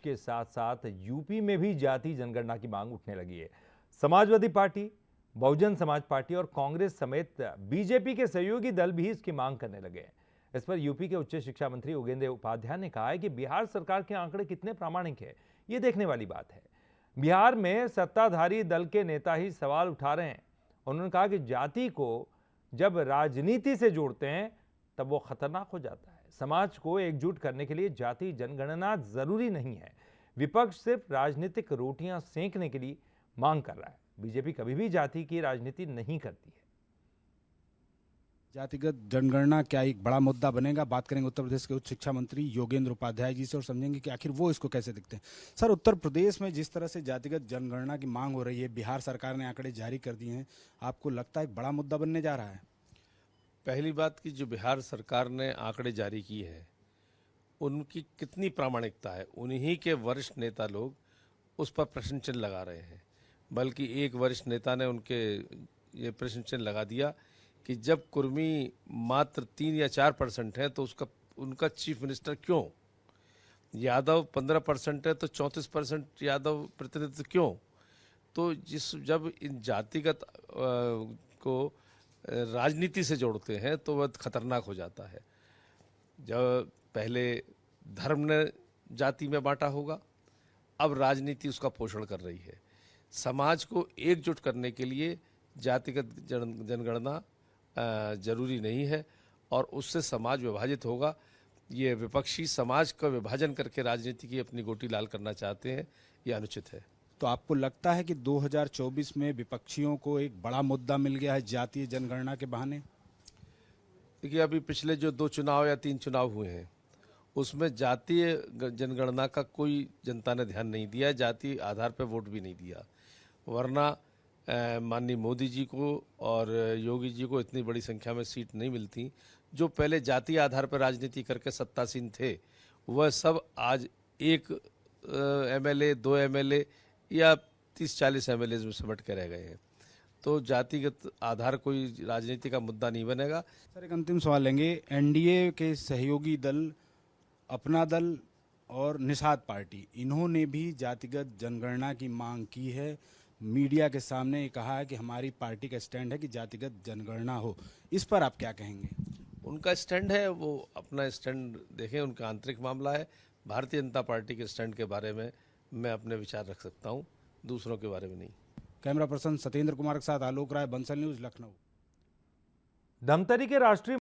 के साथ साथ यूपी में भी जाति जनगणना की मांग उठने लगी है। समाजवादी पार्टी, बहुजन समाज पार्टी और कांग्रेस समेत बीजेपी के सहयोगी दल भी इसकी मांग करने लगे हैं। इस पर यूपी के उच्च शिक्षा मंत्री योगेंद्र उपाध्याय ने कहा है कि बिहार सरकार के आंकड़े कितने प्रामाणिक है, ये देखने वाली बात है। बिहार में सत्ताधारी दल के नेता ही सवाल उठा रहे हैं। उन्होंने कहा कि जाति को जब राजनीति से जोड़ते हैं तब वो खतरनाक हो जाता है। समाज को एकजुट करने के लिए जाति जनगणना जरूरी नहीं है। विपक्ष सिर्फ राजनीतिक रोटियां सेंकने के लिए मांग कर रहा है। बीजेपी कभी भी जाति की राजनीति नहीं करती है। जातिगत जनगणना क्या एक बड़ा मुद्दा बनेगा? बात करेंगे उत्तर प्रदेश के उच्च शिक्षा मंत्री योगेंद्र उपाध्याय जी से और समझेंगे कि आखिर वो इसको कैसे देखते हैं। सर, उत्तर प्रदेश में जिस तरह से जातिगत जनगणना की मांग हो रही है, बिहार सरकार ने आंकड़े जारी कर दिए हैं, आपको लगता है एक बड़ा मुद्दा बनने जा रहा है? पहली बात कि जो बिहार सरकार ने आंकड़े जारी किए हैं उनकी कितनी प्रामाणिकता है, उन्हीं के वरिष्ठ नेता लोग उस पर प्रश्न चिन्ह लगा रहे हैं। बल्कि एक वरिष्ठ नेता ने उनके ये प्रश्न चिन्ह लगा दिया कि जब कुर्मी मात्र 3 या 4% है तो उसका उनका चीफ मिनिस्टर क्यों? यादव 15% है तो 34% यादव प्रतिनिधित्व क्यों? तो जब इन जातिगत को राजनीति से जोड़ते हैं तो वह खतरनाक हो जाता है। जब पहले धर्म ने जाति में बांटा होगा, अब राजनीति उसका पोषण कर रही है। समाज को एकजुट करने के लिए जातिगत जनगणना जरूरी नहीं है और उससे समाज विभाजित होगा। ये विपक्षी समाज का विभाजन करके राजनीति की अपनी गोटी लाल करना चाहते हैं, ये अनुचित है। तो आपको लगता है कि 2024 में विपक्षियों को एक बड़ा मुद्दा मिल गया है जातीय जनगणना के बहाने? देखिए, अभी पिछले जो 2 चुनाव या 3 चुनाव हुए हैं उसमें जातीय जनगणना का कोई जनता ने ध्यान नहीं दिया, जाति आधार पर वोट भी नहीं दिया। वरना माननीय मोदी जी को और योगी जी को इतनी बड़ी संख्या में सीट नहीं मिलती। जो पहले जातीय आधार पर राजनीति करके सत्तासीन थे वह सब आज एक एमएलए, 2 एमएलए या 30-40 एमएलए में सिमट के रह गए हैं। तो जातिगत आधार कोई राजनीति का मुद्दा नहीं बनेगा। सर, एक अंतिम सवाल लेंगे। एनडीए के सहयोगी दल, अपना दल और निषाद पार्टी, इन्होंने भी जातिगत जनगणना की मांग की है। मीडिया के सामने कहा है कि हमारी पार्टी का स्टैंड है कि जातिगत जनगणना हो। इस पर आप क्या कहेंगे? उनका स्टैंड है, वो अपना स्टैंड देखें, उनका आंतरिक मामला है। भारतीय जनता पार्टी के स्टैंड के बारे में मैं अपने विचार रख सकता हूं, दूसरों के बारे में नहीं। कैमरा पर्सन सत्येंद्र कुमार के साथ आलोक राय, बंसल न्यूज, लखनऊ। धमतरी के राष्ट्रीय